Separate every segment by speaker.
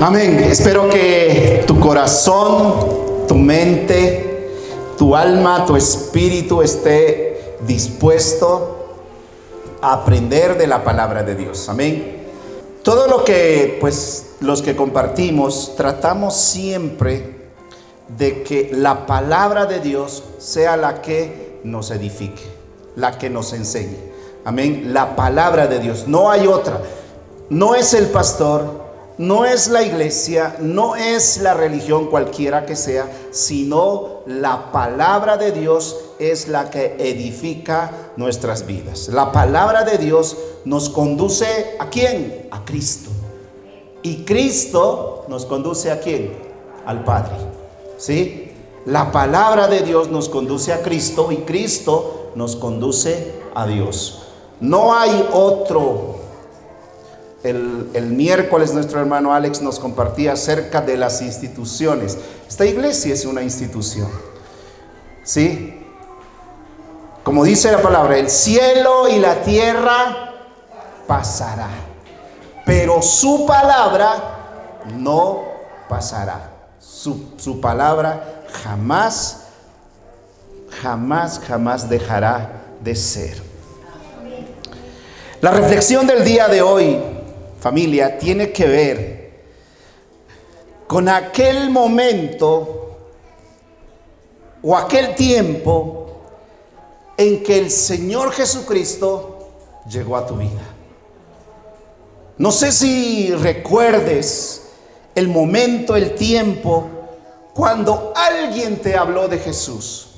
Speaker 1: Amén. Espero que tu corazón, tu mente, tu alma, tu espíritu esté dispuesto a aprender de la palabra de Dios. Amén. Todo lo que, los que compartimos, tratamos siempre de que la palabra de Dios sea la que nos edifique, la que nos enseñe. Amén. La palabra de Dios, no hay otra. No es el pastor, no es la iglesia, no es la religión cualquiera que sea, sino la palabra de Dios es la que edifica nuestras vidas. La palabra de Dios nos conduce ¿a quién? A Cristo. Y Cristo nos conduce ¿a quién? Al Padre. ¿Sí? La palabra de Dios nos conduce a Cristo y Cristo nos conduce a Dios. No hay otro. El miércoles nuestro hermano Alex nos compartía acerca de las instituciones. Esta iglesia es una institución, ¿sí? Como dice la palabra, el cielo y la tierra pasará, pero su palabra no pasará. Su palabra jamás dejará de ser. La reflexión del día de hoy, familia, tiene que ver con aquel momento o aquel tiempo en que el Señor Jesucristo llegó a tu vida. No sé si recuerdes el momento, el tiempo, cuando alguien te habló de Jesús.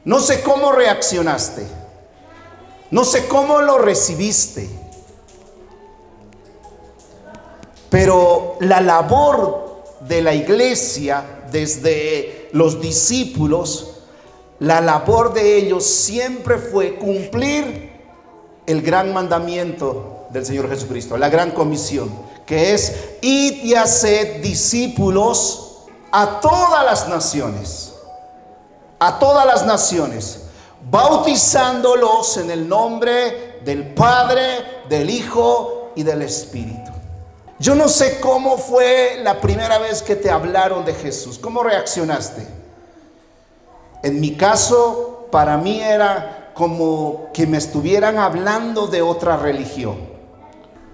Speaker 1: No sé cómo reaccionaste, no sé cómo lo recibiste. Pero la labor de la iglesia, desde los discípulos, la labor de ellos siempre fue cumplir el gran mandamiento del Señor Jesucristo, la gran comisión, que es: id y haced discípulos a todas las naciones, bautizándolos en el nombre del Padre, del Hijo y del Espíritu. Yo no sé cómo fue la primera vez que te hablaron de Jesús. ¿Cómo reaccionaste? En mi caso, para mí era como que me estuvieran hablando de otra religión.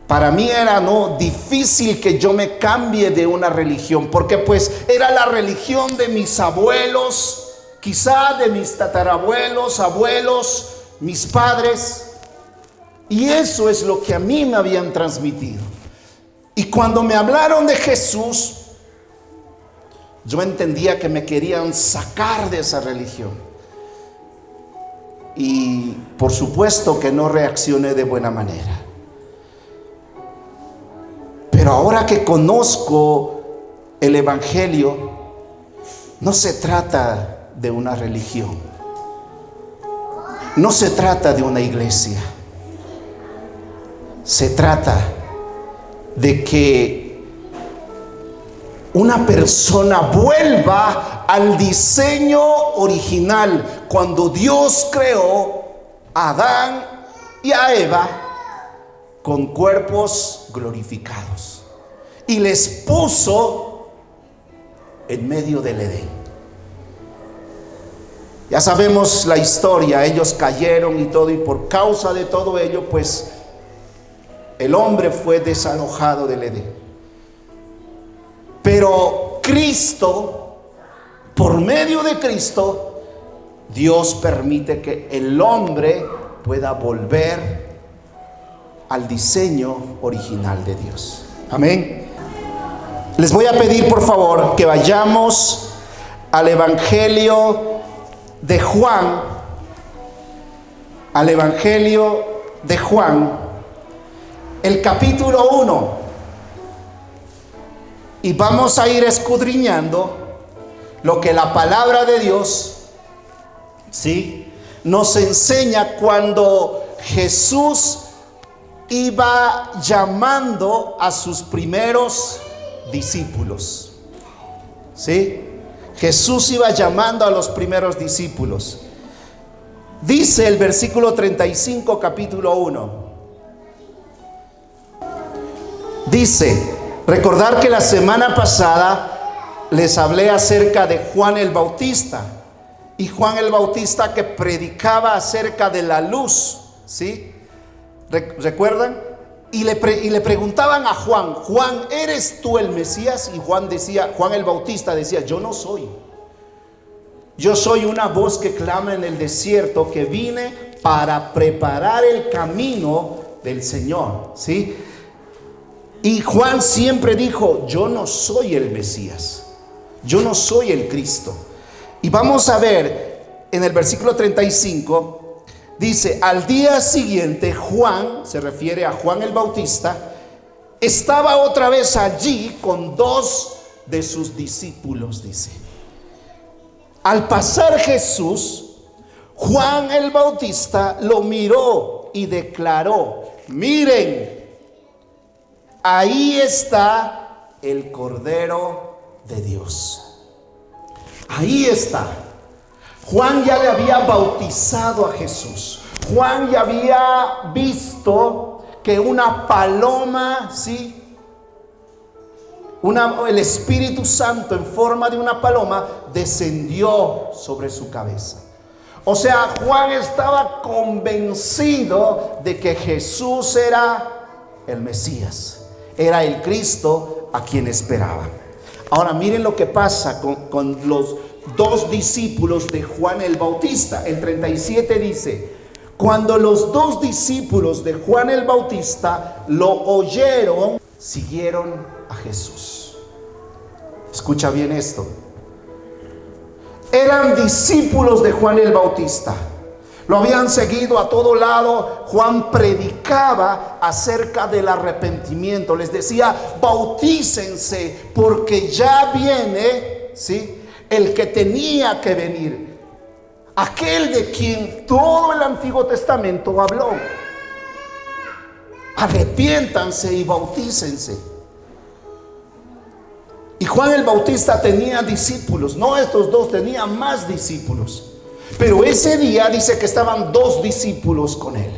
Speaker 1: Para mí era difícil que yo me cambie de una religión, porque era la religión de mis abuelos, quizá de mis tatarabuelos, abuelos, mis padres. Y eso es lo que a mí me habían transmitido. Y cuando me hablaron de Jesús, yo entendía que me querían sacar de esa religión. Y por supuesto que no reaccioné de buena manera. Pero ahora que conozco el Evangelio, no se trata de una religión. No se trata de una iglesia. Se trata de que una persona vuelva al diseño original, cuando Dios creó a Adán y a Eva con cuerpos glorificados y les puso en medio del Edén. Ya sabemos la historia, ellos cayeron y todo, y por causa de todo ello, el hombre fue desalojado del Edén. Pero Cristo, por medio de Cristo, Dios permite que el hombre pueda volver al diseño original de Dios. Amén. Les voy a pedir, por favor, que vayamos al Evangelio de Juan. Al Evangelio de Juan, el capítulo 1, y vamos a ir escudriñando lo que la palabra de Dios, ¿sí?, nos enseña cuando Jesús iba llamando a sus primeros discípulos. ¿Sí? Jesús iba llamando a los primeros discípulos. Dice el versículo 35, capítulo 1. Dice: Recordar que la semana pasada les hablé acerca de Juan el Bautista, y Juan el Bautista que predicaba acerca de la luz, ¿sí? ¿Recuerdan? Y le preguntaban a Juan: Juan, ¿eres tú el Mesías? Y Juan el Bautista decía: yo no soy. Yo soy una voz que clama en el desierto, que vine para preparar el camino del Señor, ¿sí? Y Juan siempre dijo: yo no soy el Mesías, yo no soy el Cristo. Y vamos a ver en el versículo 35, dice: al día siguiente Juan, se refiere a Juan el Bautista, estaba otra vez allí con 2 de sus discípulos, dice. Al pasar Jesús, Juan el Bautista lo miró y declaró: miren, ahí está el Cordero de Dios. Ahí está. Juan ya le había bautizado a Jesús. Juan ya había visto que una paloma, ¿sí? El Espíritu Santo en forma de una paloma descendió sobre su cabeza. O sea, Juan estaba convencido de que Jesús era el Mesías, era el Cristo a quien esperaba. Ahora miren lo que pasa con los 2 discípulos de Juan el Bautista. El 37 dice: cuando los 2 discípulos de Juan el Bautista lo oyeron, siguieron a Jesús. Escucha bien esto. Eran discípulos de Juan el Bautista. Lo habían seguido a todo lado. Juan predicaba acerca del arrepentimiento. Les decía: bautícense porque ya viene, ¿sí?, el que tenía que venir, aquel de quien todo el Antiguo Testamento habló. Arrepiéntanse y bautícense. Y Juan el Bautista tenía discípulos, no estos 2, tenía más discípulos. Pero ese día dice que estaban 2 discípulos con él.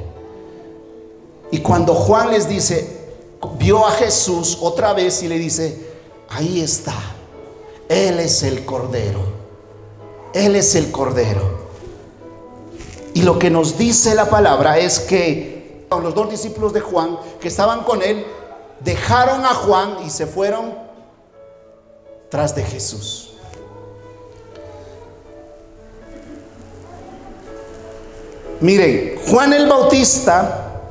Speaker 1: Y cuando Juan les dice, vio a Jesús otra vez y le dice: ahí está, Él es el Cordero, Él es el Cordero. Y lo que nos dice la palabra es que los 2 discípulos de Juan que estaban con él dejaron a Juan y se fueron tras de Jesús. Miren, Juan el Bautista,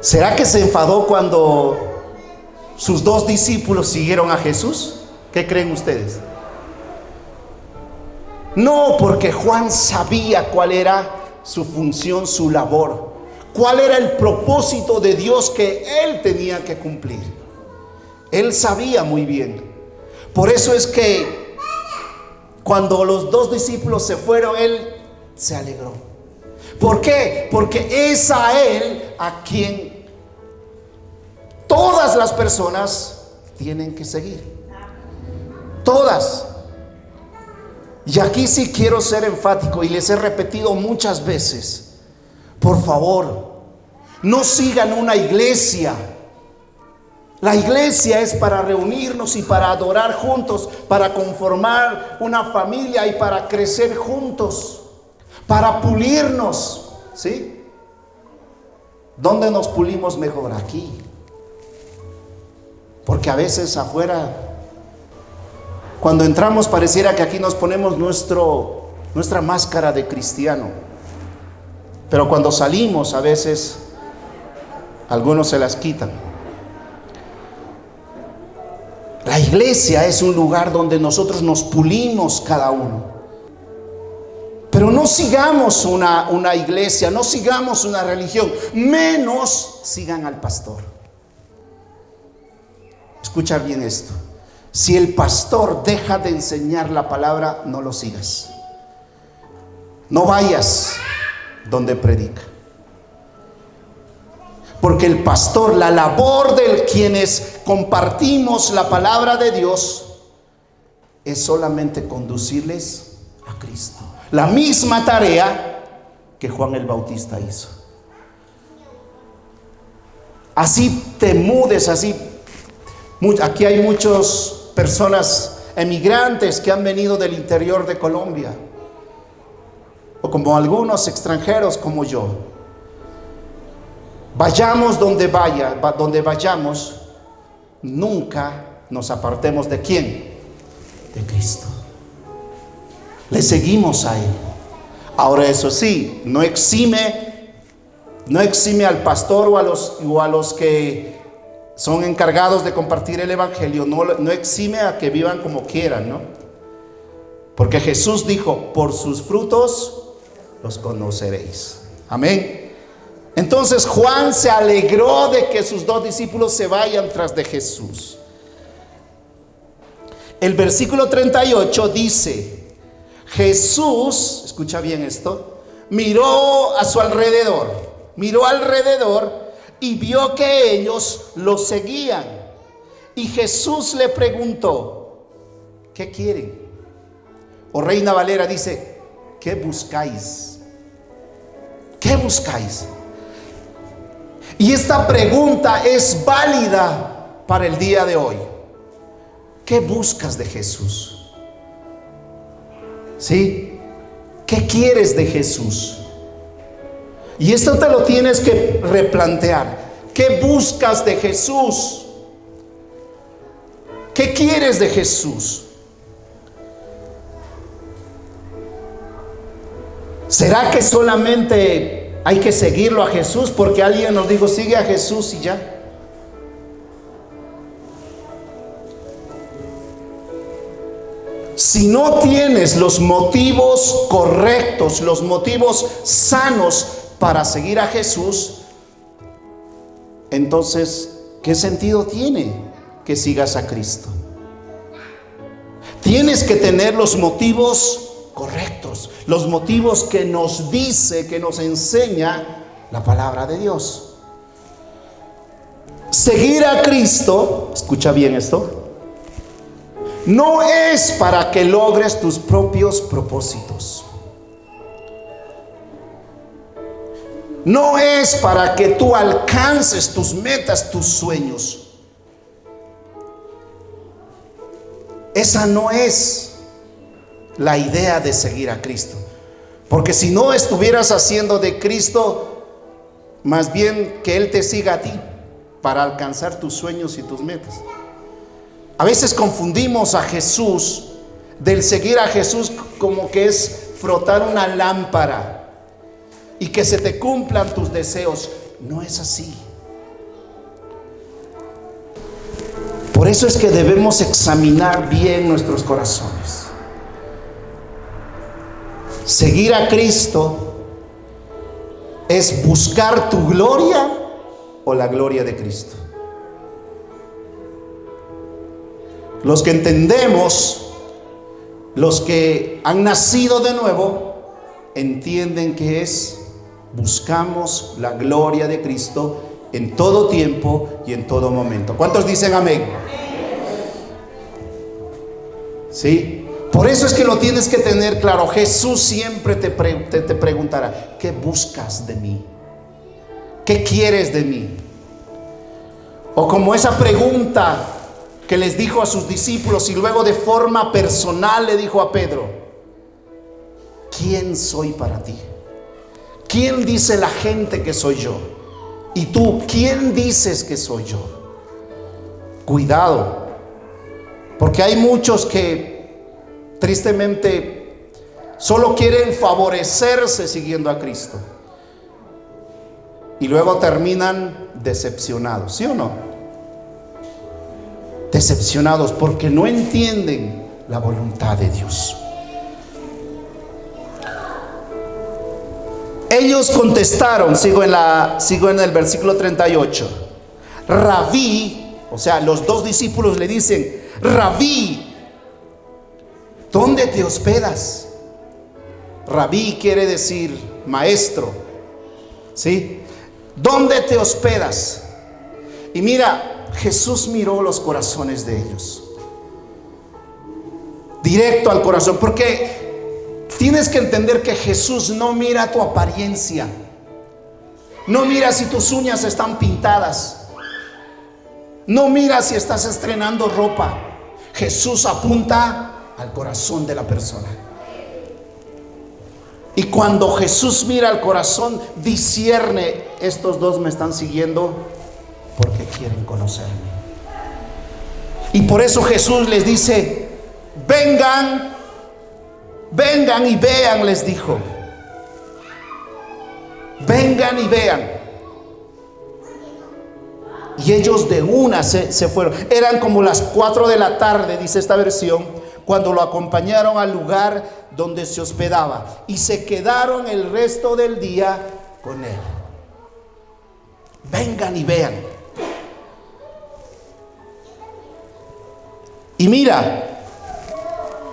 Speaker 1: ¿será que se enfadó cuando sus 2 discípulos siguieron a Jesús? ¿Qué creen ustedes? No, porque Juan sabía cuál era su función, su labor, cuál era el propósito de Dios que él tenía que cumplir. Él sabía muy bien. Por eso es que cuando los 2 discípulos se fueron, él se alegró. ¿Por qué? Porque es a él a quien todas las personas tienen que seguir. Todas. Y aquí sí quiero ser enfático, y les he repetido muchas veces: por favor, no sigan una iglesia. La iglesia es para reunirnos y para adorar juntos, para conformar una familia y para crecer juntos, para pulirnos, ¿sí? ¿Dónde nos pulimos mejor? Aquí. Porque a veces afuera, cuando entramos, pareciera que aquí nos ponemos nuestra máscara de cristiano. Pero cuando salimos, a veces algunos se las quitan. La iglesia es un lugar donde nosotros nos pulimos cada uno. Pero no sigamos una iglesia, no sigamos una religión, menos sigan al pastor. Escucha bien esto: si el pastor deja de enseñar la palabra, no lo sigas. No vayas donde predica. Porque el pastor, la labor de quienes compartimos la palabra de Dios, es solamente conducirles a Cristo. La misma tarea que Juan el Bautista hizo. Así te mudes, así Aquí hay muchas personas emigrantes que han venido del interior de Colombia, o como algunos extranjeros como yo. Vayamos donde vayamos, nunca nos apartemos ¿de quién? De Cristo. Le seguimos a Él. Ahora, eso sí, no exime al pastor o a los que son encargados de compartir el evangelio, no exime a que vivan como quieran, ¿no? Porque Jesús dijo: por sus frutos los conoceréis. Amén. Entonces Juan se alegró de que sus 2 discípulos se vayan tras de Jesús. El versículo 38 dice: Jesús, escucha bien esto, miró alrededor y vio que ellos lo seguían. Y Jesús le preguntó: ¿qué quieren? O Reina Valera dice: ¿qué buscáis? ¿Qué buscáis? Y esta pregunta es válida para el día de hoy. ¿Qué buscas de Jesús? ¿Sí? ¿Qué quieres de Jesús? Y esto te lo tienes que replantear. ¿Qué buscas de Jesús? ¿Qué quieres de Jesús? ¿Será que solamente hay que seguirlo a Jesús porque alguien nos dijo sigue a Jesús y ya? Si no tienes los motivos correctos, los motivos sanos para seguir a Jesús, entonces, ¿qué sentido tiene que sigas a Cristo? Tienes que tener los motivos correctos, los motivos que nos dice, que nos enseña la palabra de Dios. Seguir a Cristo, escucha bien esto, no es para que logres tus propios propósitos. No es para que tú alcances tus metas, tus sueños. Esa no es la idea de seguir a Cristo. Porque si no estuvieras haciendo de Cristo, más bien que Él te siga a ti para alcanzar tus sueños y tus metas. A veces confundimos a Jesús, del seguir a Jesús, como que es frotar una lámpara y que se te cumplan tus deseos. No es así. Por eso es que debemos examinar bien nuestros corazones. Seguir a Cristo es buscar tu gloria o la gloria de Cristo. Los que entendemos, los que han nacido de nuevo, entienden que buscamos la gloria de Cristo en todo tiempo y en todo momento. ¿Cuántos dicen amén? ¿Sí? Por eso es que lo tienes que tener claro. Jesús siempre te preguntará: ¿qué buscas de mí? ¿Qué quieres de mí? O como esa pregunta que les dijo a sus discípulos y luego de forma personal le dijo a Pedro: ¿quién soy para ti? ¿Quién dice la gente que soy yo? Y tú, ¿quién dices que soy yo? Cuidado, porque hay muchos que tristemente solo quieren favorecerse siguiendo a Cristo y luego terminan decepcionados, ¿sí o no? Decepcionados porque no entienden la voluntad de Dios. Ellos contestaron, sigo en el versículo 38. Rabí, o sea, los 2 discípulos le dicen: Rabí, ¿dónde te hospedas? Rabí quiere decir maestro, ¿sí? ¿Dónde te hospedas? Y mira, Jesús miró los corazones de ellos, directo al corazón, porque tienes que entender que Jesús no mira tu apariencia, no mira si tus uñas están pintadas, No mira si estás estrenando ropa. Jesús apunta al corazón de la persona. Y cuando Jesús mira al corazón, discierne: estos dos me están siguiendo porque quieren conocerme. Y por eso Jesús les dice: vengan, vengan y vean, les dijo. Vengan y vean. Y ellos de una se fueron. Eran como las 4 de la tarde, dice esta versión, cuando lo acompañaron al lugar donde se hospedaba, y se quedaron el resto del día con él. Vengan y vean. Y mira,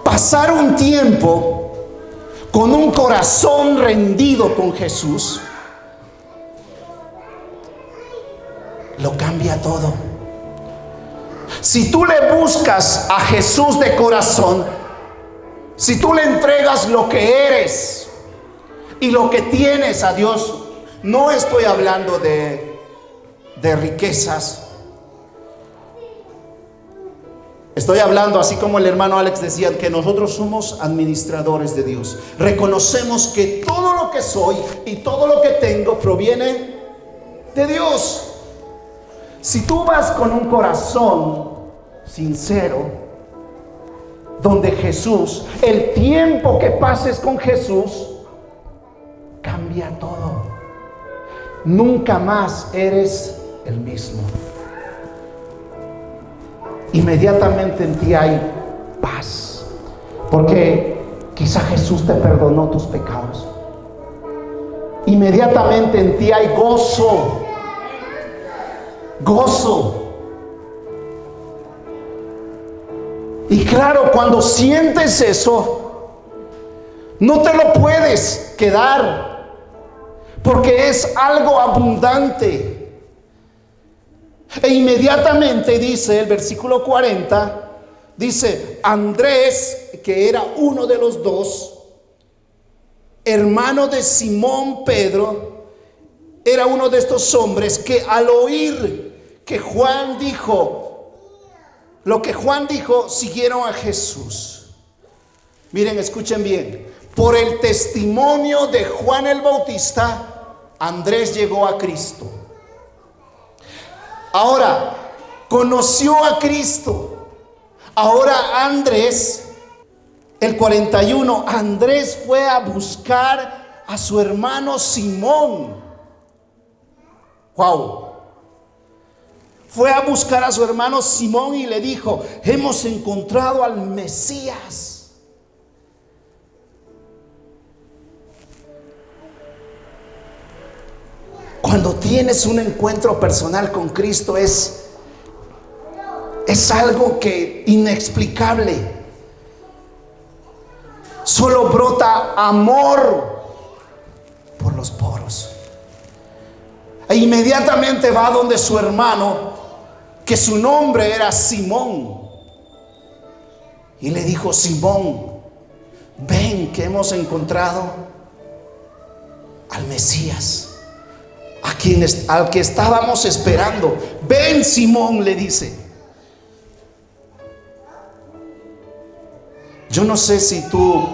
Speaker 1: pasar un tiempo con un corazón rendido con Jesús lo cambia todo. Si tú le buscas a Jesús de corazón, si tú le entregas lo que eres y lo que tienes a Dios, no estoy hablando de riquezas. Estoy hablando, así como el hermano Alex decía, que nosotros somos administradores de Dios. Reconocemos que todo lo que soy y todo lo que tengo proviene de Dios. Si tú vas con un corazón sincero, donde Jesús, el tiempo que pases con Jesús, cambia todo. Nunca más eres el mismo. Inmediatamente en ti hay paz, porque quizá Jesús te perdonó tus pecados. Inmediatamente en ti hay gozo. Gozo. Y claro, cuando sientes eso, no te lo puedes quedar, porque es algo abundante. E inmediatamente dice el versículo 40, dice: Andrés, que era uno de los dos, hermano de Simón Pedro, era uno de estos hombres que al oír que Juan dijo lo que Juan dijo, siguieron a Jesús. Miren, escuchen bien. Por el testimonio de Juan el Bautista, Andrés llegó a Cristo. Ahora, conoció a Cristo. Ahora Andrés, el 41, Andrés fue a buscar a su hermano Simón. Wow. Fue a buscar a su hermano Simón y le dijo: hemos encontrado al Mesías. Cuando tienes un encuentro personal con Cristo es algo que inexplicable. Solo brota amor por los poros. E inmediatamente va donde su hermano, que su nombre era Simón, y le dijo: Simón, ven que hemos encontrado al Mesías, al que estábamos esperando. Ven, Simón, le dice. Yo no sé si tú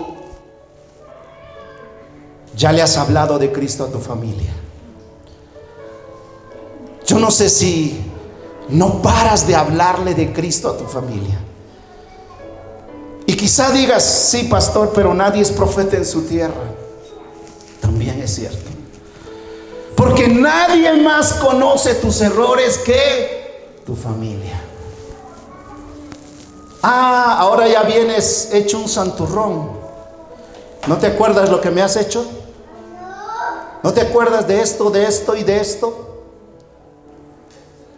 Speaker 1: ya le has hablado de Cristo a tu familia. Yo no sé si no paras de hablarle de Cristo a tu familia. Y quizá digas: sí, pastor, pero nadie es profeta en su tierra. También es cierto, porque nadie más conoce tus errores que tu familia. Ahora ya vienes hecho un santurrón. ¿No te acuerdas lo que me has hecho? ¿No te acuerdas de esto y de esto?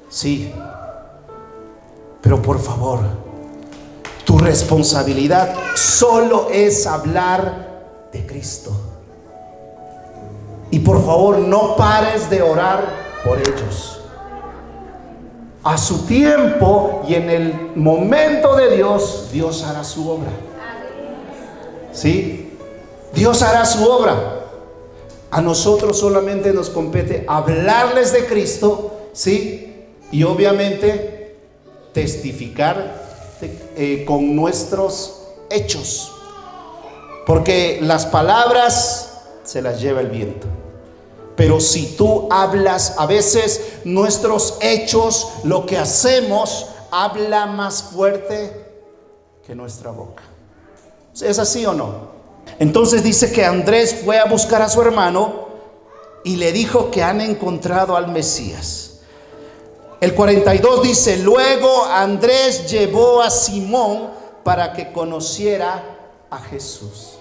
Speaker 1: Sí, pero por favor, tu responsabilidad solo es hablar de Cristo. Y por favor, no pares de orar por ellos. A su tiempo y en el momento de Dios, Dios hará su obra. ¿Sí? Dios hará su obra. A nosotros solamente nos compete hablarles de Cristo, ¿sí? Y obviamente testificar con nuestros hechos, porque las palabras se las lleva el viento. Pero si tú hablas, a veces nuestros hechos, lo que hacemos, habla más fuerte que nuestra boca. ¿Es así o no? Entonces dice que Andrés fue a buscar a su hermano y le dijo que han encontrado al Mesías. El 42 dice: luego Andrés llevó a Simón para que conociera a Jesús.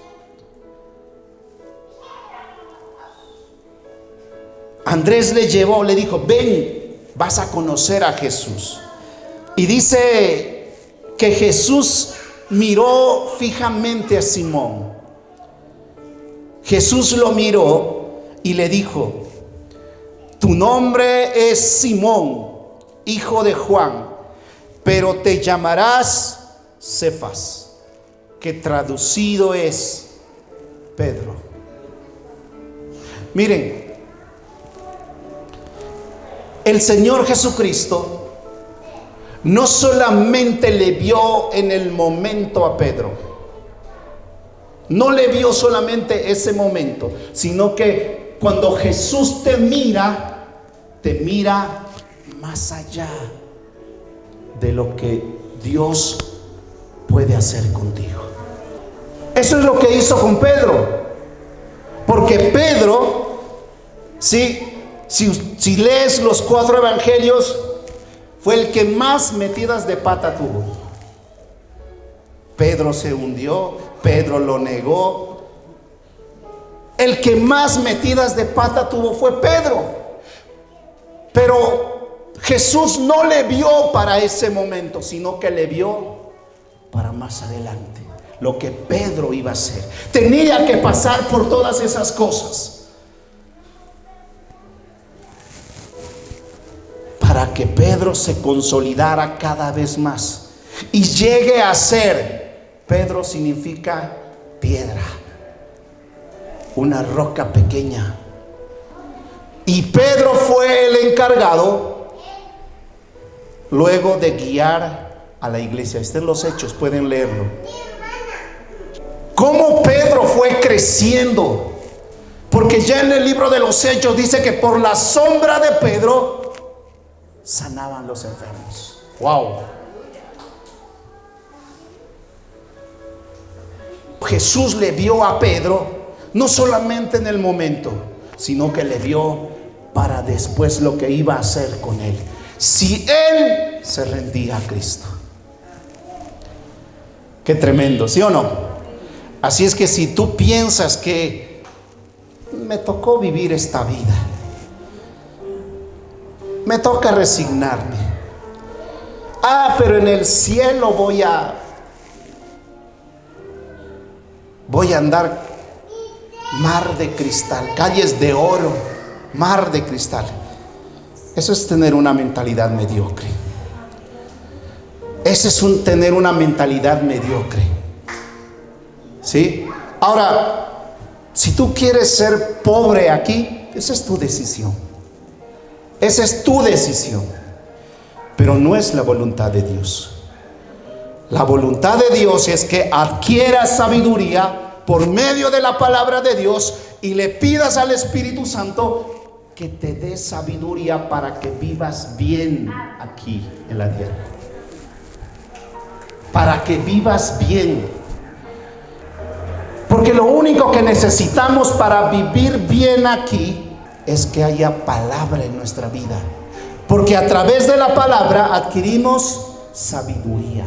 Speaker 1: Andrés le llevó, le dijo: ven, vas a conocer a Jesús. Y dice que Jesús miró fijamente a Simón. Jesús lo miró y le dijo: tu nombre es Simón, hijo de Juan, pero te llamarás Cefas, que traducido es Pedro. Miren, el Señor Jesucristo no solamente le vio en el momento a Pedro, no le vio solamente ese momento, sino que cuando Jesús te mira más allá de lo que Dios puede hacer contigo. Eso es lo que hizo con Pedro, porque Pedro, si lees los 4 evangelios, fue el que más metidas de pata tuvo. Pedro se hundió, Pedro lo negó. El que más metidas de pata tuvo fue Pedro. Pero Jesús no le vio para ese momento, sino que le vio para más adelante, lo que Pedro iba a hacer. Tenía que pasar por todas esas cosas para que Pedro se consolidara cada vez más y llegue a ser. Pedro significa piedra, una roca pequeña. Y Pedro fue el encargado luego de guiar a la iglesia. Están los hechos, pueden leerlo. Cómo Pedro fue creciendo, porque ya en el libro de los hechos dice que por la sombra de Pedro sanaban los enfermos. Wow. Jesús le vio a Pedro no solamente en el momento, sino que le vio para después lo que iba a hacer con él, si él se rendía a Cristo. Qué tremendo, ¿sí o no? Así es que si tú piensas que me tocó vivir esta vida, me toca resignarme, pero en el cielo voy a andar mar de cristal, calles de oro, mar de cristal. Eso es tener una mentalidad mediocre. Ese es tener una mentalidad mediocre. ¿Sí? Ahora, si tú quieres ser pobre aquí, esa es tu decisión. Esa es tu decisión. Pero no es la voluntad de Dios. La voluntad de Dios es que adquieras sabiduría por medio de la palabra de Dios y le pidas al Espíritu Santo que te dé sabiduría para que vivas bien aquí en la tierra. Para que vivas bien. Porque lo único que necesitamos para vivir bien aquí es que haya palabra en nuestra vida. Porque a través de la palabra adquirimos sabiduría.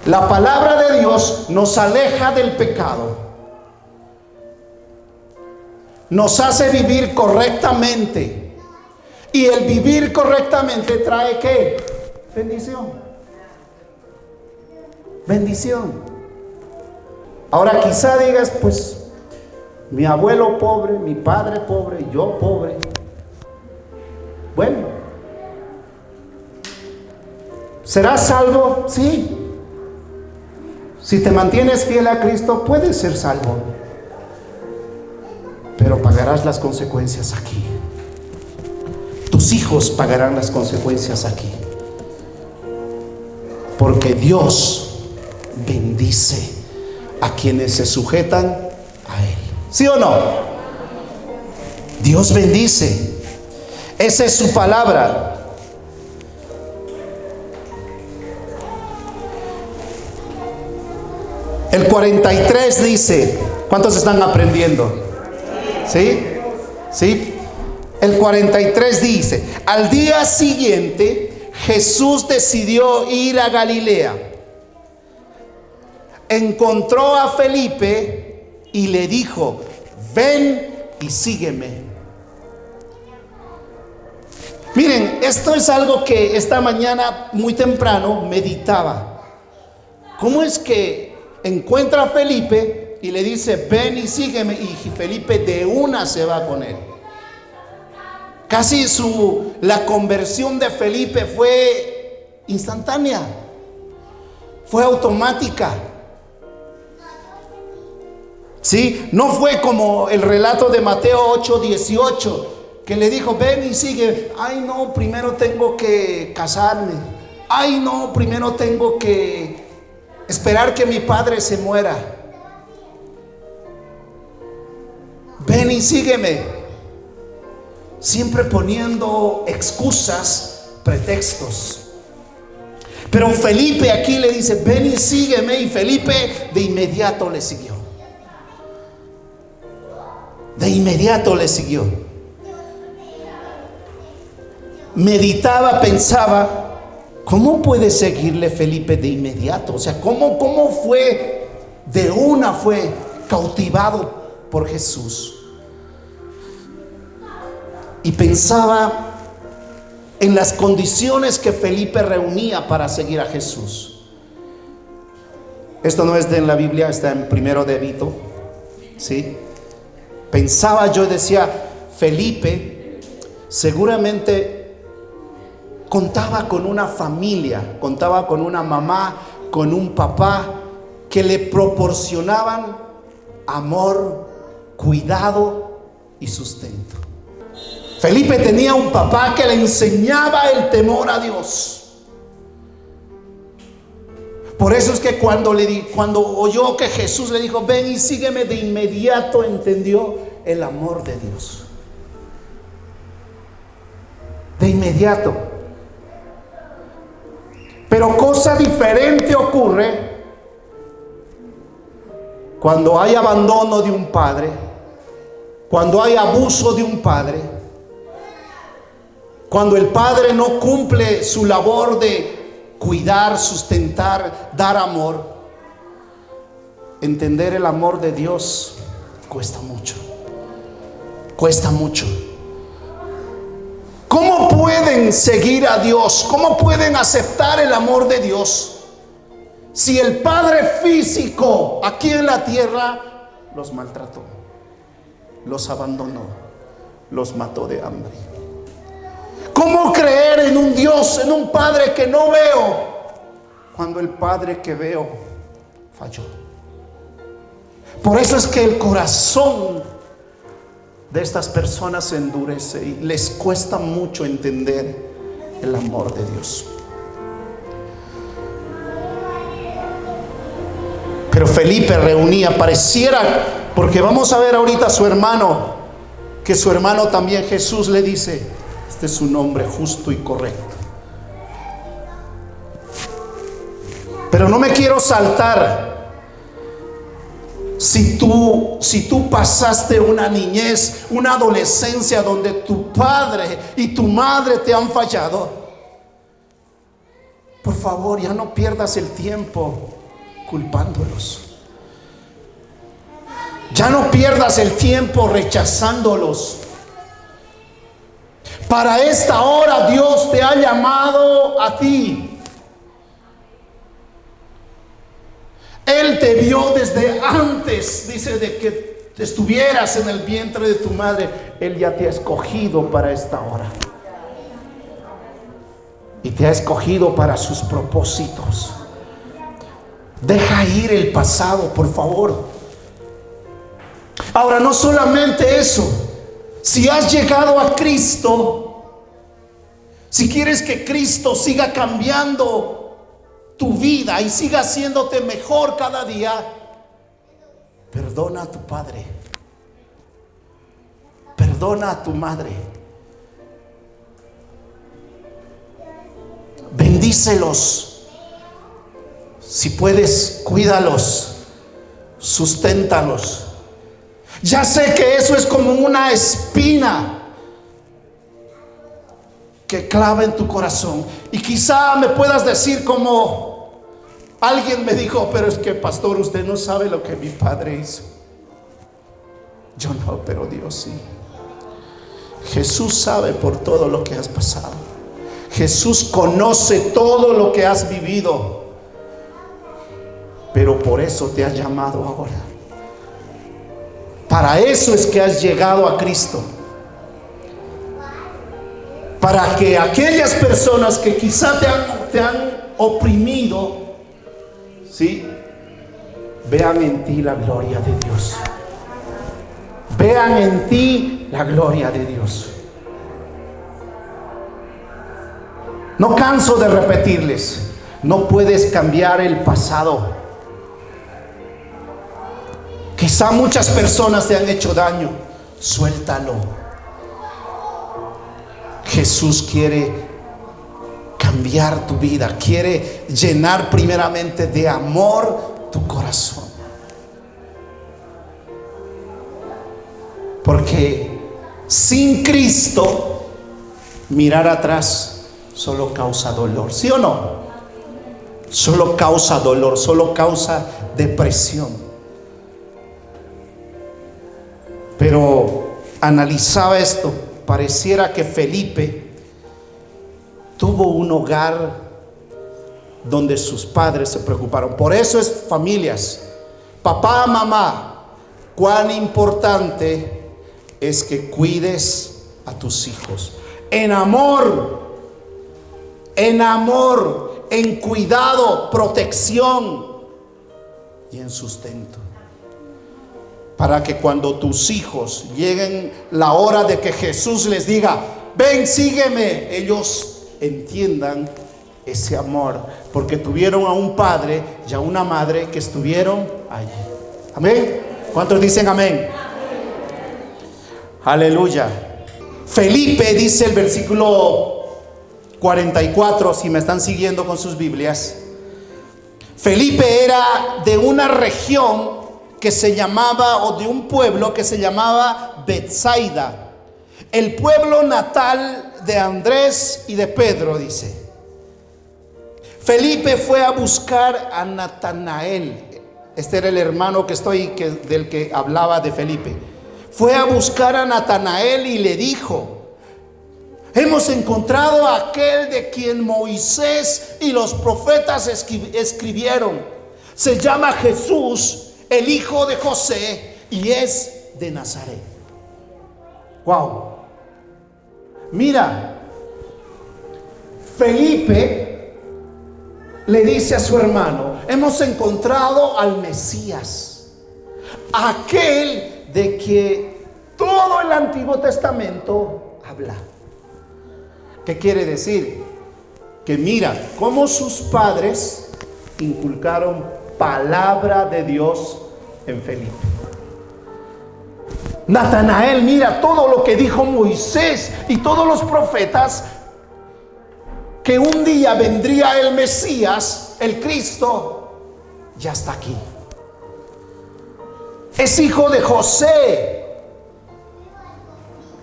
Speaker 1: La palabra de Dios nos aleja del pecado, nos hace vivir correctamente, y el vivir correctamente trae ¿qué? Bendición. Bendición. Ahora quizá digas, pues mi abuelo pobre, mi padre pobre, yo pobre. Bueno, ¿serás salvo? Sí. Si te mantienes fiel a Cristo, puedes ser salvo, pero pagarás las consecuencias aquí. Tus hijos pagarán las consecuencias aquí. Porque Dios bendice a quienes se sujetan a Él. ¿Sí o no? Dios bendice. Esa es su palabra. El 43 dice, ¿cuántos están aprendiendo? ¿Sí? ¿Sí? El 43 dice, al día siguiente Jesús decidió ir a Galilea. Encontró a Felipe y le dijo, ven y sígueme. Miren, esto es algo que esta mañana muy temprano meditaba. ¿Cómo es que encuentra a Felipe y le dice, ven y sígueme? Y Felipe de una se va con él. Casi la conversión de Felipe fue instantánea, fue automática. ¿Sí? No fue como el relato de Mateo 8:18, que le dijo, ven y sigue. Ay no, primero tengo que casarme. Ay no, primero tengo que esperar que mi padre se muera. Ven y sígueme. Siempre poniendo excusas, pretextos. Pero Felipe aquí le dice, ven y sígueme. Y Felipe de inmediato le siguió. De inmediato le siguió. Meditaba, pensaba, ¿cómo puede seguirle Felipe de inmediato? O sea, ¿cómo fue? De una fue cautivado por Jesús. Y pensaba en las condiciones que Felipe reunía para seguir a Jesús. Esto no es de en la Biblia, está en Primero de Vito, ¿sí? Pensaba yo, decía, Felipe seguramente contaba con una familia, contaba con una mamá, con un papá que le proporcionaban amor, cuidado y sustento. Felipe tenía un papá que le enseñaba el temor a Dios. Por eso es que cuando oyó que Jesús le dijo, ven y sígueme, de inmediato entendió el amor de Dios. De inmediato. Pero cosa diferente ocurre cuando hay abandono de un padre, cuando hay abuso de un padre, cuando el padre no cumple su labor de cuidar, sustentar, dar amor. Entender el amor de Dios cuesta mucho. Cuesta mucho. ¿Cómo pueden seguir a Dios? ¿Cómo pueden aceptar el amor de Dios si el padre físico aquí en la tierra los maltrató, los abandonó, los mató de hambre? ¿Cómo creer en un Dios, en un Padre que no veo, cuando el Padre que veo falló? Por eso es que el corazón de estas personas se endurece y les cuesta mucho entender el amor de Dios. Pero Felipe reunía, pareciera, porque vamos a ver ahorita a su hermano, que su hermano también Jesús le dice, este es un hombre justo y correcto. Pero no me quiero saltar. Si tú pasaste una niñez, una adolescencia donde tu padre y tu madre te han fallado, por favor, ya no pierdas el tiempo culpándolos. Ya no pierdas el tiempo rechazándolos. Para esta hora Dios te ha llamado a ti. Él te vio desde antes, dice, de que estuvieras en el vientre de tu madre. Él ya te ha escogido para esta hora. Y te ha escogido para sus propósitos. Deja ir el pasado, por favor. Ahora, no solamente eso. Si has llegado a Cristo, si quieres que Cristo siga cambiando tu vida y siga haciéndote mejor cada día, perdona a tu padre, perdona a tu madre, bendícelos, si puedes, cuídalos, susténtalos. Ya sé que eso es como una espina que clava en tu corazón, y quizá me puedas decir como alguien me dijo: pero es que, pastor, usted no sabe lo que mi padre hizo. Yo no, pero Dios sí. Jesús sabe por todo lo que has pasado. Jesús conoce todo lo que has vivido, pero por eso te ha llamado ahora. Para eso es que has llegado a Cristo, para que aquellas personas que quizá te han oprimido, ¿sí?, vean en ti la gloria de Dios. Vean en ti la gloria de Dios. No canso de repetirles: no puedes cambiar el pasado. Quizá muchas personas te han hecho daño. Suéltalo. Jesús quiere cambiar tu vida, quiere llenar primeramente de amor tu corazón. Porque sin Cristo, mirar atrás solo causa dolor, ¿sí o no? Solo causa dolor, solo causa depresión. Pero analizaba esto. Pareciera que Felipe tuvo un hogar donde sus padres se preocuparon. Por eso es, familias, papá, mamá, cuán importante es que cuides a tus hijos en amor, en cuidado, protección y en sustento, para que cuando tus hijos lleguen la hora de que Jesús les diga: ven, sígueme, ellos entiendan ese amor, porque tuvieron a un padre y a una madre que estuvieron allí. Amén. ¿Cuántos dicen amén? Aleluya. Felipe, dice el versículo 44, si me están siguiendo con sus Biblias, Felipe era de una región que se llamaba, o de un pueblo que se llamaba Betsaida, el pueblo natal de Andrés y de Pedro, dice. Felipe fue a buscar a Natanael. Este era el hermano del que hablaba de Felipe. Fue a buscar a Natanael y le dijo: hemos encontrado a aquel de quien Moisés y los profetas escribieron. Se llama Jesús, el hijo de José, y es de Nazaret. Wow. Mira, Felipe le dice a su hermano: hemos encontrado al Mesías, aquel de que todo el Antiguo Testamento habla. ¿Qué quiere decir? Que mira cómo sus padres inculcaron palabra de Dios en Felipe. Natanael, mira todo lo que dijo Moisés y todos los profetas, que un día vendría el Mesías, el Cristo, ya está aquí. Es hijo de José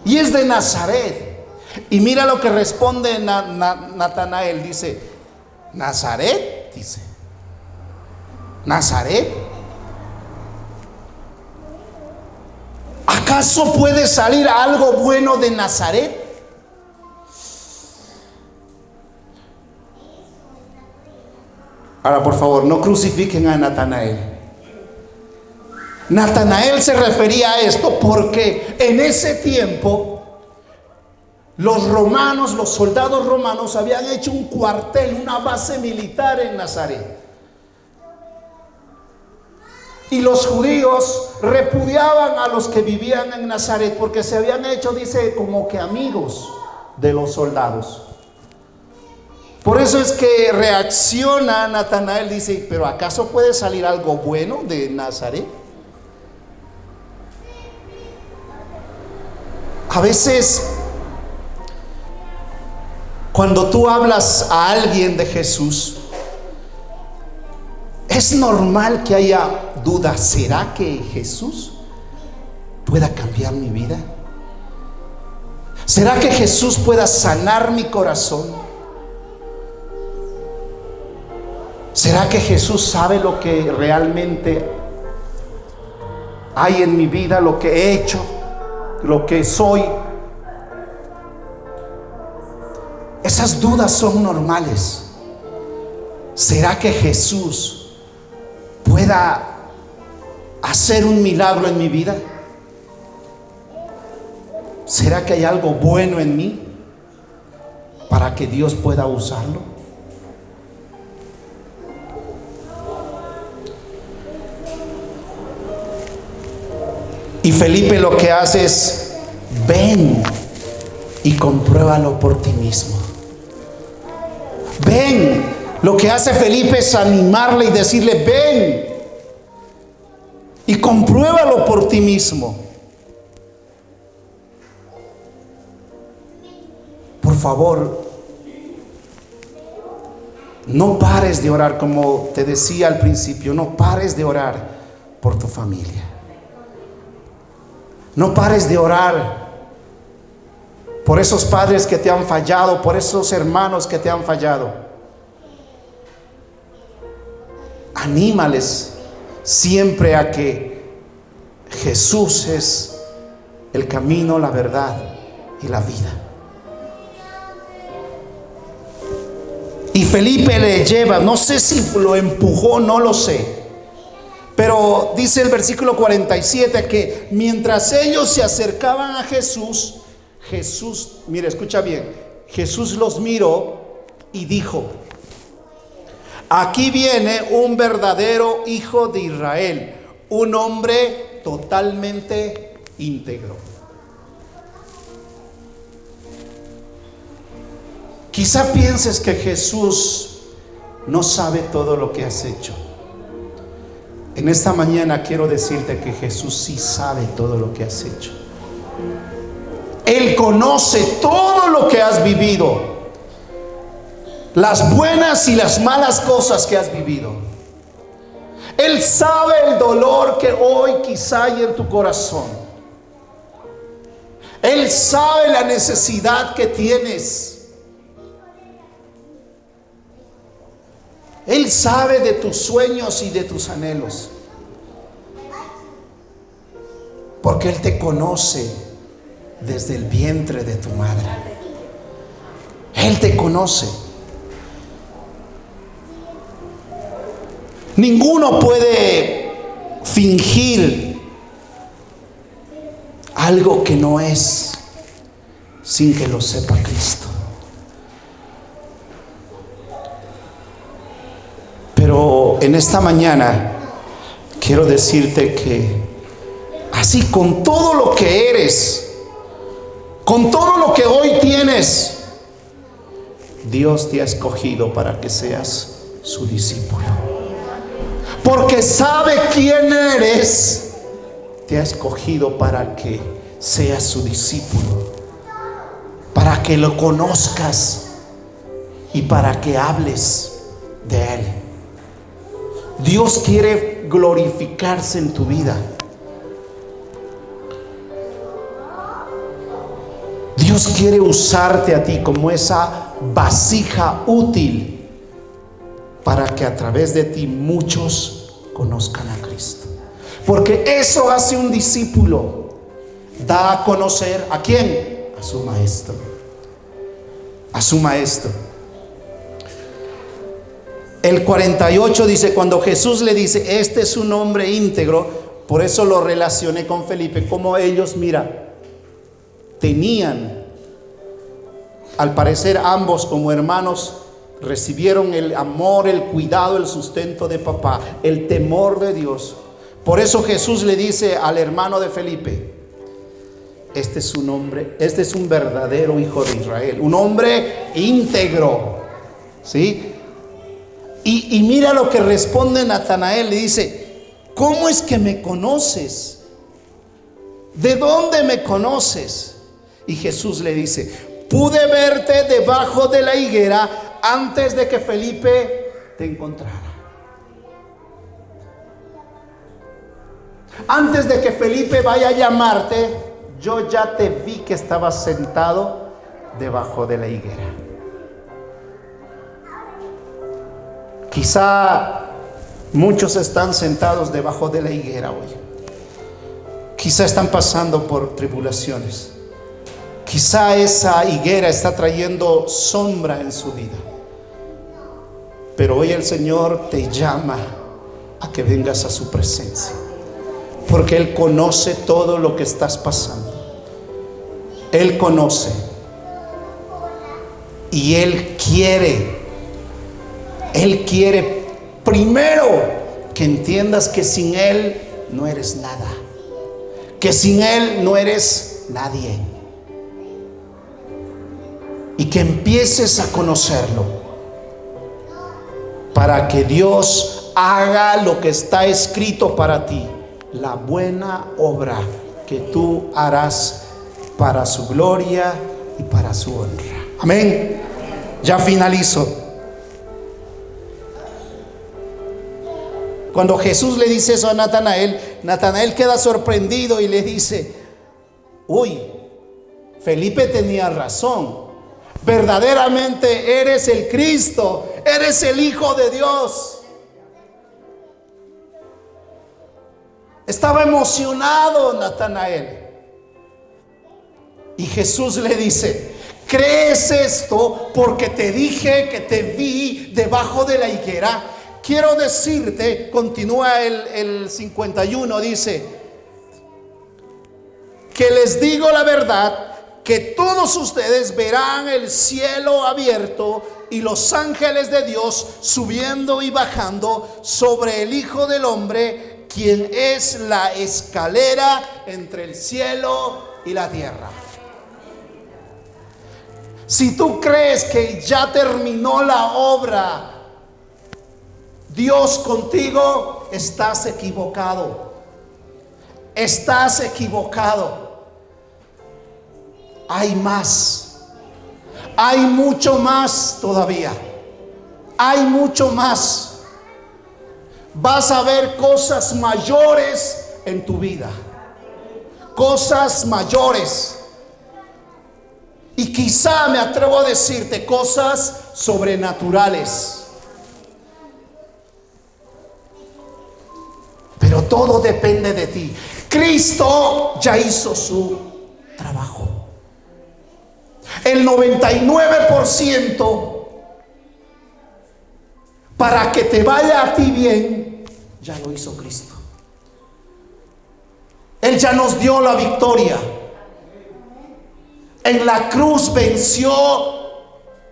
Speaker 1: y es de Nazaret. Y mira lo que responde Natanael. Dice: ¿Nazaret? Dice: ¿Nazaret? ¿Acaso puede salir algo bueno de Nazaret? Ahora, por favor, no crucifiquen a Natanael. Natanael se refería a esto porque en ese tiempo los romanos, los soldados romanos, habían hecho un cuartel, una base militar en Nazaret. Y los judíos repudiaban a los que vivían en Nazaret porque se habían hecho, dice, como que amigos de los soldados. Por eso es que reacciona Natanael, dice, pero ¿acaso puede salir algo bueno de Nazaret? A veces, cuando tú hablas a alguien de Jesús, es normal que haya dudas. ¿Será que Jesús pueda cambiar mi vida? ¿Será que Jesús pueda sanar mi corazón? ¿Será que Jesús sabe lo que realmente hay en mi vida, lo que he hecho, lo que soy? Esas dudas son normales. ¿Será que Jesús pueda hacer un milagro en mi vida? ¿Será que hay algo bueno en mí para que Dios pueda usarlo? Y Felipe lo que hace es: ven y compruébalo por ti mismo. Ven. Lo que hace Felipe es animarle y decirle: ven y compruébalo por ti mismo. Por favor, no pares de orar, como te decía al principio. No pares de orar por tu familia. No pares de orar por esos padres que te han fallado, por esos hermanos que te han fallado. Anímales siempre a que Jesús es el camino, la verdad y la vida. Y Felipe le lleva, no sé si lo empujó, no lo sé, pero dice el versículo 47 que mientras ellos se acercaban a Jesús, mire, escucha bien, Jesús los miró y dijo: aquí viene un verdadero hijo de Israel, un hombre totalmente íntegro. Quizá pienses que Jesús no sabe todo lo que has hecho. En esta mañana quiero decirte que Jesús sí sabe todo lo que has hecho. Él conoce todo lo que has vivido, las buenas y las malas cosas que has vivido. Él sabe el dolor que hoy quizá hay en tu corazón. Él sabe la necesidad que tienes. Él sabe de tus sueños y de tus anhelos, porque Él te conoce desde el vientre de tu madre. Él te conoce. Ninguno puede fingir algo que no es sin que lo sepa Cristo. Pero en esta mañana quiero decirte que así, con todo lo que eres, con todo lo que hoy tienes, Dios te ha escogido para que seas su discípulo. Porque sabe quién eres, te ha escogido para que seas su discípulo, para que lo conozcas y para que hables de Él. Dios quiere glorificarse en tu vida. Dios quiere usarte a ti como esa vasija útil para que a través de ti muchos conozcan a Cristo. Porque eso hace un discípulo. Da a conocer ¿a quién? A su maestro. A su maestro. El 48 dice: cuando Jesús le dice: este es un hombre íntegro. Por eso lo relacioné con Felipe, como ellos, mira, tenían, al parecer ambos como hermanos, recibieron el amor, el cuidado, el sustento de papá, el temor de Dios. Por eso Jesús le dice al hermano de Felipe: este es un hombre, este es un verdadero hijo de Israel, un hombre íntegro. ¿Sí? Y mira lo que responde Natanael. Le dice: ¿cómo es que me conoces? ¿De dónde me conoces? Y Jesús le dice: pude verte debajo de la higuera antes de que Felipe te encontrara. Antes de que Felipe vaya a llamarte, yo ya te vi que estabas sentado debajo de la higuera. Quizá muchos están sentados debajo de la higuera hoy. Quizá están pasando por tribulaciones. Quizá esa higuera está trayendo sombra en su vida. Pero hoy el Señor te llama a que vengas a su presencia, porque Él conoce todo lo que estás pasando. Él conoce. Y Él quiere primero que entiendas que sin Él no eres nada, que sin Él no eres nadie, y que empieces a conocerlo, para que Dios haga lo que está escrito para ti, la buena obra que tú harás para su gloria y para su honra. Amén. Ya finalizo. Cuando Jesús le dice eso a Natanael, Natanael queda sorprendido y le dice: uy, Felipe tenía razón. Verdaderamente eres el Cristo, eres el Hijo de Dios. Estaba emocionado Natanael. Y Jesús le dice: ¿crees esto porque te dije que te vi debajo de la higuera? Quiero decirte, continúa el 51, dice: que les digo la verdad, que todos ustedes verán el cielo abierto y los ángeles de Dios subiendo y bajando sobre el Hijo del Hombre, quien es la escalera entre el cielo y la tierra. Si tú crees que ya terminó la obra Dios contigo, estás equivocado. Estás equivocado. Hay más. Hay mucho más todavía. Hay mucho más. Vas a ver cosas mayores en tu vida. Cosas mayores. Y quizá me atrevo a decirte cosas sobrenaturales. Pero todo depende de ti. Cristo ya hizo su trabajo. El 99% para que te vaya a ti bien, ya lo hizo Cristo. Él ya nos dio la victoria. En la cruz venció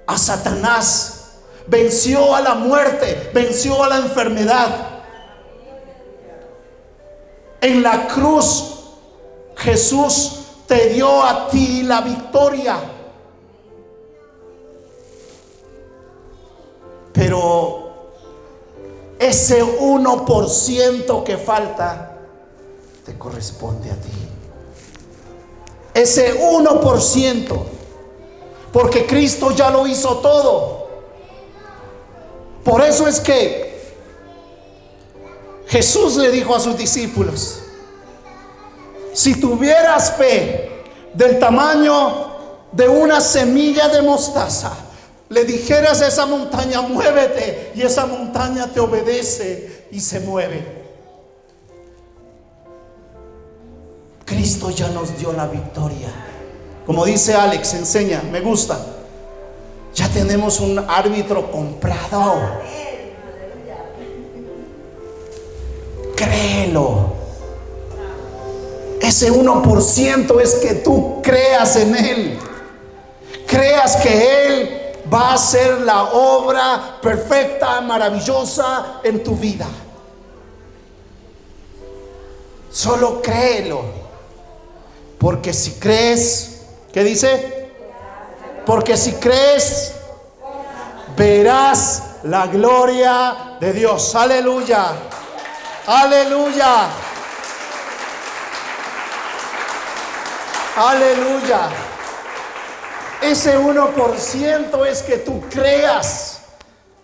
Speaker 1: a Satanás, venció a la muerte, venció a la enfermedad. En la cruz Jesús te dio a ti la victoria. Pero ese 1% que falta te corresponde a ti. Ese 1%, porque Cristo ya lo hizo todo. Por eso es que Jesús le dijo a sus discípulos: si tuvieras fe del tamaño de una semilla de mostaza, le dijeras a esa montaña: muévete, y esa montaña te obedece y se mueve. Cristo ya nos dio la victoria. Como dice Alex, enseña, me gusta. Ya tenemos un árbitro comprado. Créelo. Ese 1% es que tú creas en Él. Creas que Él va a hacer la obra perfecta, maravillosa en tu vida. Solo créelo. Porque si crees, ¿qué dice? Porque si crees, verás la gloria de Dios. Aleluya. Aleluya. Aleluya. Ese 1% es que tú creas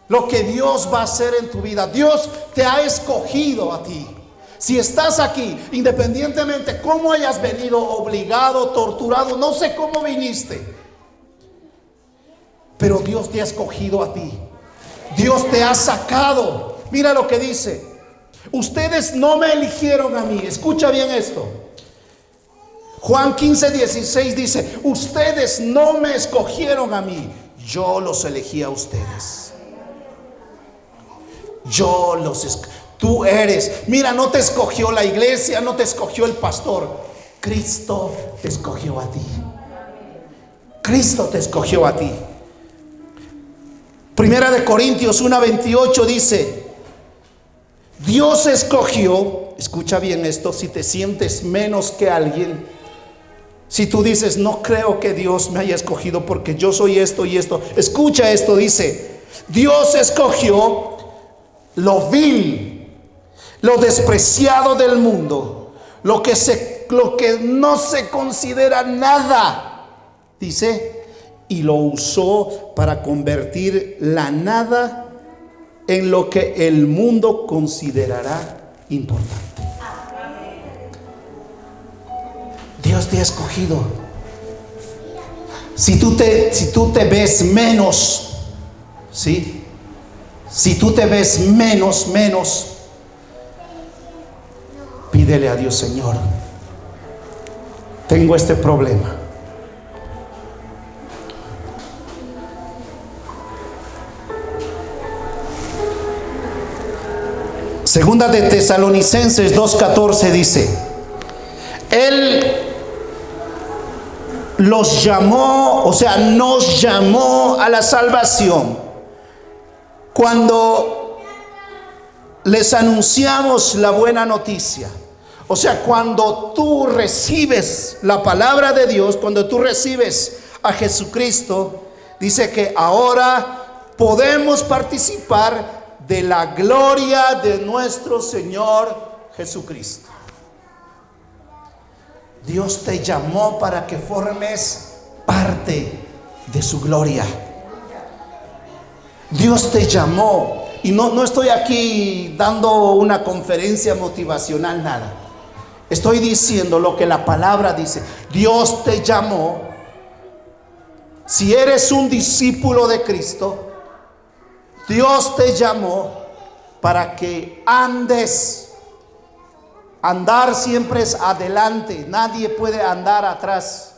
Speaker 1: lo que Dios va a hacer en tu vida. Dios te ha escogido a ti. Si estás aquí, independientemente cómo hayas venido, obligado, torturado, no sé cómo viniste, pero Dios te ha escogido a ti. Dios te ha sacado. Mira lo que dice: ustedes no me eligieron a mí. Escucha bien esto. Juan 15:16 dice: ustedes no me escogieron a mí, yo los elegí a ustedes. Yo los escogí. Tú eres, mira, no te escogió la iglesia, no te escogió el pastor. Cristo te escogió a ti. Cristo te escogió a ti. Primera de Corintios 1:28 dice: Dios escogió, escucha bien esto, si te sientes menos que alguien, si tú dices, no creo que Dios me haya escogido porque yo soy esto y esto, escucha esto, dice: Dios escogió lo vil, lo despreciado del mundo, lo que no se considera nada, dice, y lo usó para convertir la nada en lo que el mundo considerará importante. Dios te ha escogido. Si tú te ves menos, ¿sí? Si tú te ves menos, pídele a Dios: Señor, tengo este problema. Segunda de Tesalonicenses 2:14 dice: Él los llamó, o sea, nos llamó a la salvación cuando les anunciamos la buena noticia. O sea, cuando tú recibes la palabra de Dios, cuando tú recibes a Jesucristo, dice que ahora podemos participar de la gloria de nuestro Señor Jesucristo. Dios te llamó para que formes parte de su gloria. Dios te llamó. Y no estoy aquí dando una conferencia motivacional, nada. Estoy diciendo lo que la palabra dice. Dios te llamó. Si eres un discípulo de Cristo, Dios te llamó para que andes. Andar siempre es adelante. Nadie puede andar atrás.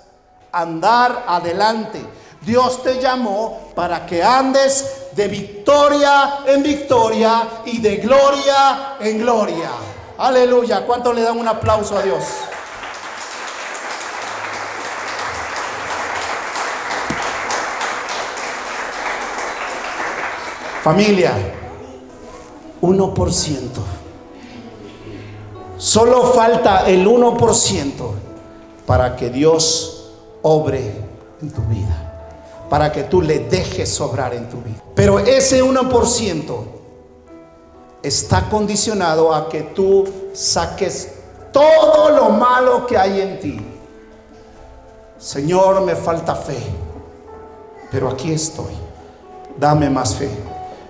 Speaker 1: Andar adelante. Dios te llamó para que andes de victoria en victoria y de gloria en gloria. Aleluya. ¿Cuánto le dan un aplauso a Dios? Familia, 1%. Solo falta el 1% para que Dios obre en tu vida, para que tú le dejes obrar en tu vida. Pero ese 1% está condicionado a que tú saques todo lo malo que hay en ti. Señor, me falta fe, pero aquí estoy, dame más fe.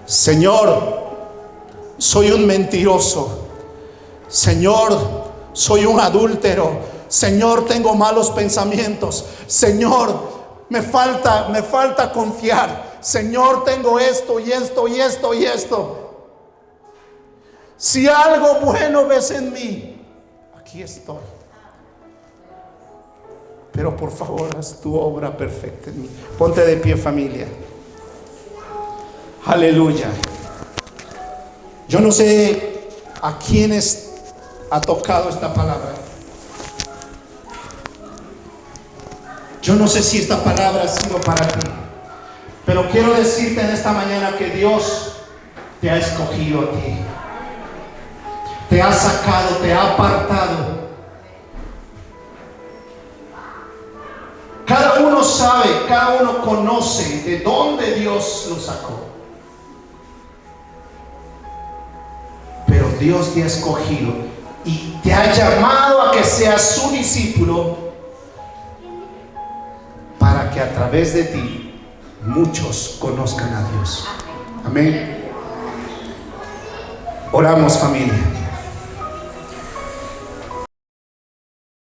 Speaker 1: Señor, soy un mentiroso. Señor, soy un adúltero. Señor, tengo malos pensamientos. Señor, me falta confiar. Señor, tengo esto y esto y esto y esto. Si algo bueno ves en mí, aquí estoy. Pero por favor, haz tu obra perfecta en mí. Ponte de pie, familia. Aleluya. Yo no sé a quiénes ha tocado esta palabra. Yo no sé si esta palabra ha sido para ti, pero quiero decirte en esta mañana que Dios te ha escogido a ti, te ha sacado, te ha apartado. Cada uno sabe, cada uno conoce de dónde Dios lo sacó. Dios te ha escogido y te ha llamado a que seas su discípulo para que a través de ti muchos conozcan a Dios. Amén. Oramos, familia.